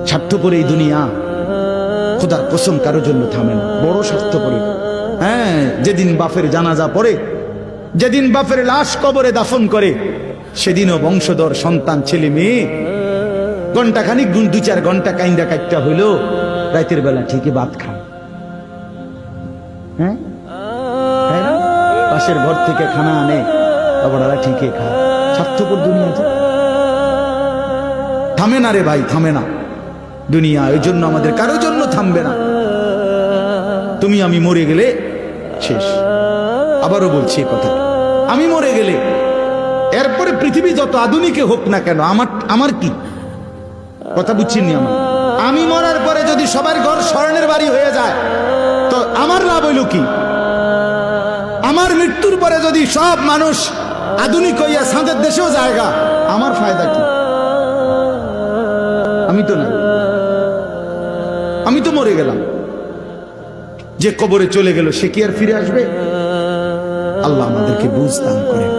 স্বার্থপর এই দুনিয়া খোদার কসম কারোর জন্য থামে না, বড় স্বার্থপর। হ্যাঁ, যেদিন বাপের জানাজা পড়ে, যেদিন বাপের লাশ কবরে দাফন করে, সেদিনও বংশধর সন্তান ছেলে মেয়ে ঘন্টাখানিক 2-4 ঘন্টা কাইন্দা কাটটা হইলো, রাতের বেলা ঠিকই ভাত খায়। হ্যাঁ, পাশের ঘর থেকে খানা আনে, ওরা ঠিকই খায়। স্বার্থপর দুনিয়া থামে না রে ভাই, থামে না দুনিয়া। ওই জন্য আমাদের কারোর জন্য থামবে না। তুমি আমি মরে গেলে শেষ। আবারও বলছি কথা, আমি মরে গেলে এরপরে পৃথিবী যত আধুনিক হোক না কেন, আমার কি কথা বুঝছেন? আমি মরার পরে যদি সবার ঘর স্বর্ণের বাড়ি হয়ে যায় তো আমার লাভ হইল কি? আমার মৃত্যুর পরে যদি সব মানুষ আধুনিক হইয়া সাঁদের দেশেও জায়গা, আমার ফায়দা কি? আমি তো না, আমি তো মরে গেলাম। যে কবরে চলে গেল সে কি আর ফিরে আসবে? আল্লাহ আমাদেরকে বুঝ দান করেন।